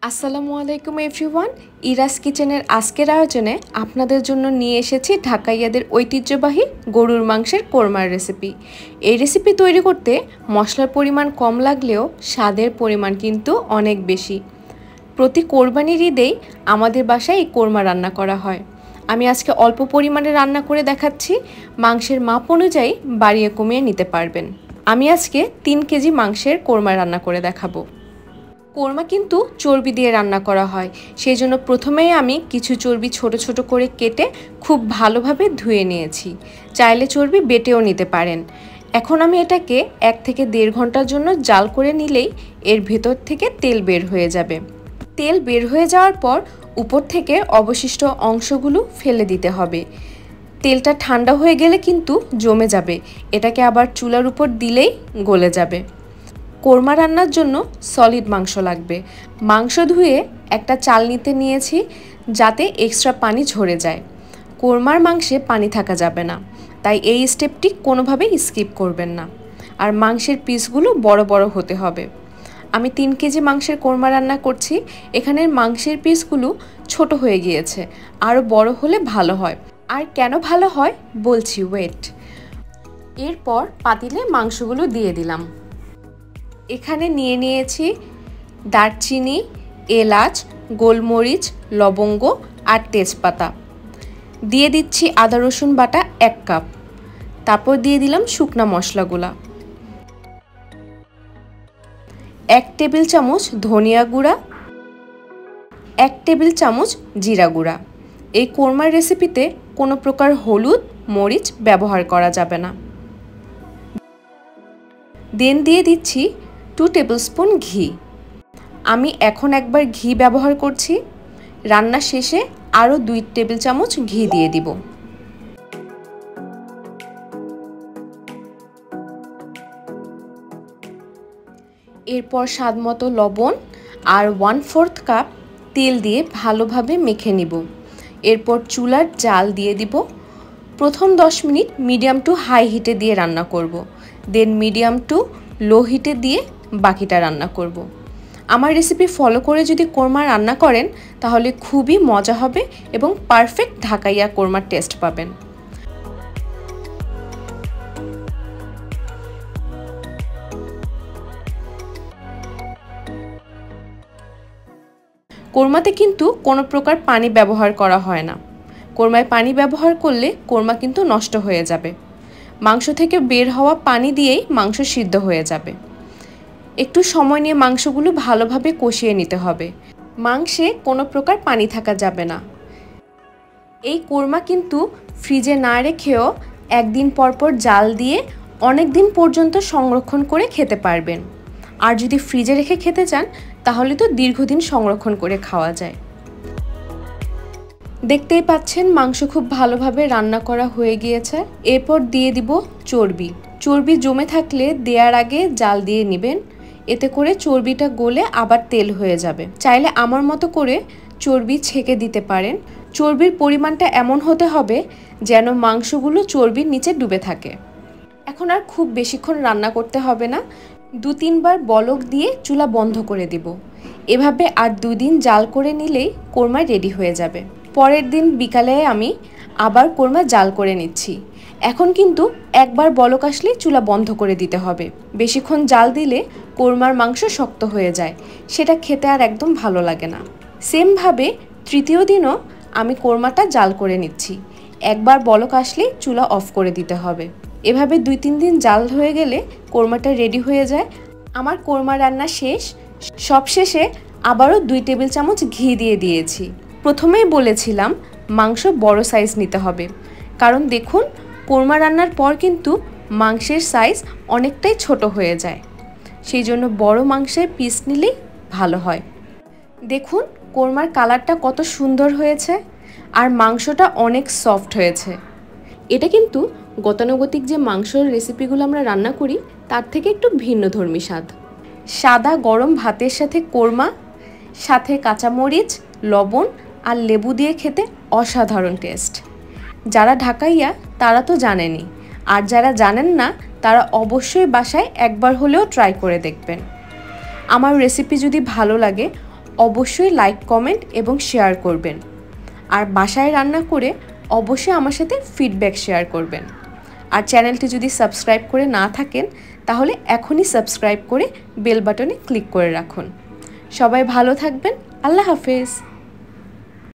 আসসালামু আলাইকুম এভরিওয়ান। ইরাস কিচেনের আজকের আয়োজনে আপনাদের জন্য নিয়ে এসেছি ঢাকাইয়াদের ঐতিহ্যবাহী গরুর মাংসের কোরমার রেসিপি। এই রেসিপি তৈরি করতে মশলার পরিমাণ কম লাগলেও স্বাদের পরিমাণ কিন্তু অনেক বেশি। প্রতি কোরবানির ঈদেই আমাদের বাসায় এই কোরমা রান্না করা হয়। আমি আজকে অল্প পরিমাণে রান্না করে দেখাচ্ছি, মাংসের মাপ অনুযায়ী বাড়িয়ে কমিয়ে নিতে পারবেন। আমি আজকে 3 কেজি মাংসের কোরমা রান্না করে দেখাবো। কোরমা কিন্তু চর্বি দিয়ে রান্না করা হয়, সেই জন্য প্রথমেই আমি কিছু চর্বি ছোট ছোট করে কেটে খুব ভালোভাবে ধুয়ে নিয়েছি। চাইলে চর্বি বেটেও নিতে পারেন। এখন আমি এটাকে 1 থেকে 1.5 ঘন্টার জন্য জাল করে নিলেই এর ভেতর থেকে তেল বের হয়ে যাবে। তেল বের হয়ে যাওয়ার পর উপর থেকে অবশিষ্ট অংশগুলো ফেলে দিতে হবে। তেলটা ঠান্ডা হয়ে গেলে কিন্তু জমে যাবে, এটাকে আবার চুলার উপর দিলেই গলে যাবে। কোরমা রান্নার জন্য সলিড মাংস লাগবে। মাংস ধুয়ে একটা চালনিতে নিয়েছি যাতে এক্সট্রা পানি ঝরে যায়। কোরমার মাংসে পানি থাকা যাবে না, তাই এই স্টেপটি কোনোভাবেই স্কিপ করবেন না। আর মাংসের পিসগুলো বড় বড় হতে হবে। আমি 3 কেজি মাংসের কোরমা রান্না করছি। এখানের মাংসের পিসগুলো ছোট হয়ে গিয়েছে, আরও বড় হলে ভালো হয়। আর কেন ভালো হয় বলছি, ওয়েট। এরপর পাতিলে মাংসগুলো দিয়ে দিলাম। এখানে নিয়ে নিয়েছি দারচিনি, এলাচ, গোলমরিচ, লবঙ্গ আর তেজপাতা। দিয়ে দিচ্ছি আদা রসুন বাটা 1 কাপ। তারপর দিয়ে দিলাম শুকনা মশলাগুলা। 1 টেবিল চামচ ধনিয়া গুঁড়া, 1 টেবিল চামচ জিরা গুঁড়া। এই কোরমার রেসিপিতে কোনো প্রকার হলুদ, মরিচ ব্যবহার করা যাবে না। দেন দিয়ে দিচ্ছি 2 টেবিলস্পুন ঘি। আমি এখন একবার ঘি ব্যবহার করছি। রান্না শেষে আরও 2 টেবিল চামচ ঘি দিয়ে দিব। এরপর স্বাদমতো লবণ আর 1/4 কাপ তেল দিয়ে ভালোভাবে মেখে নিব। এরপর চুলার জাল দিয়ে দিব। প্রথম 10 মিনিট মিডিয়াম টু হাই হিটে দিয়ে রান্না করব। দেন মিডিয়াম টু লো হিটে দিয়ে বাকিটা রান্না করব। আমার রেসিপি ফলো করে যদি কোরমা রান্না করেন তাহলে খুবই মজা হবে এবং পারফেক্ট ঢাকাইয়া কোরমার টেস্ট পাবেন। কোরমাতে কিন্তু কোনো প্রকার পানি ব্যবহার করা হয় না। কোরমায় পানি ব্যবহার করলে কোরমা কিন্তু নষ্ট হয়ে যাবে। মাংস থেকে বের হওয়া পানি দিয়েই মাংস সিদ্ধ হয়ে যাবে। একটু সময় নিয়ে মাংসগুলো ভালোভাবে কষিয়ে নিতে হবে। মাংসে কোনো প্রকার পানি থাকা যাবে না। এই কোরমা কিন্তু ফ্রিজে না রেখেও একদিন পরপর জাল দিয়ে অনেক দিন পর্যন্ত সংরক্ষণ করে খেতে পারবেন। আর যদি ফ্রিজে রেখে খেতে চান তাহলে তো দীর্ঘদিন সংরক্ষণ করে খাওয়া যায়। দেখতেই পাচ্ছেন মাংস খুব ভালোভাবে রান্না করা হয়ে গিয়েছে। এরপর দিয়ে দিব চর্বি। চর্বি জমে থাকলে দেওয়ার আগে জাল দিয়ে নেবেন, এতে করে চর্বিটা গলে আবার তেল হয়ে যাবে। চাইলে আমার মতো করে চর্বি ছেঁকে দিতে পারেন। চর্বির পরিমাণটা এমন হতে হবে যেন মাংসগুলো চর্বির নিচে ডুবে থাকে। এখন আর খুব বেশিক্ষণ রান্না করতে হবে না। 2-3 বার বলক দিয়ে চুলা বন্ধ করে দিব। এভাবে আর 2 দিন জাল করে নিলেই কোরমা রেডি হয়ে যাবে। পরের দিন বিকালে আমি আবার কোরমা জাল করে নিচ্ছি। এখন কিন্তু একবার বলক আসলেই চুলা বন্ধ করে দিতে হবে। বেশিক্ষণ জাল দিলে কোরমার মাংস শক্ত হয়ে যায়, সেটা খেতে আর একদম ভালো লাগে না। সেমভাবে তৃতীয় দিনও আমি কোরমাটা জাল করে নিচ্ছি। একবার বলক আসলেই চুলা অফ করে দিতে হবে। এভাবে 2-3 দিন জাল হয়ে গেলে কোরমাটা রেডি হয়ে যায়। আমার কোরমা রান্না শেষ। সবশেষে আবারও 2 টেবিল চামচ ঘি দিয়ে দিয়েছি। প্রথমেই বলেছিলাম মাংস বড় সাইজ নিতে হবে, কারণ দেখুন কোরমা রান্নার পর কিন্তু মাংসের সাইজ অনেকটাই ছোট হয়ে যায়। সেই জন্য বড় মাংসের পিস নিলেই ভালো হয়। দেখুন কোরমার কালারটা কত সুন্দর হয়েছে আর মাংসটা অনেক সফট হয়েছে। এটা কিন্তু গতানুগতিক যে মাংসের রেসিপিগুলো আমরা রান্না করি তার থেকে একটু ভিন্নধর্মী স্বাদ। সাদা গরম ভাতের সাথে কোরমা, সাথে কাঁচামরিচ, লবণ আর লেবু দিয়ে খেতে অসাধারণ টেস্ট। যারা ঢাকাইয়া তারা তো জানেনই, আর যারা জানেন না তারা অবশ্যই বাসায় একবার হলেও ট্রাই করে দেখবেন। আমার রেসিপি যদি ভালো লাগে অবশ্যই লাইক, কমেন্ট এবং শেয়ার করবেন। আর বাসায় রান্না করে অবশ্যই আমার সাথে ফিডব্যাক শেয়ার করবেন। আর চ্যানেলটি যদি সাবস্ক্রাইব করে না থাকেন তাহলে এখনই সাবস্ক্রাইব করে বেল বাটনে ক্লিক করে রাখুন। সবাই ভালো থাকবেন। আল্লাহ হাফেজ।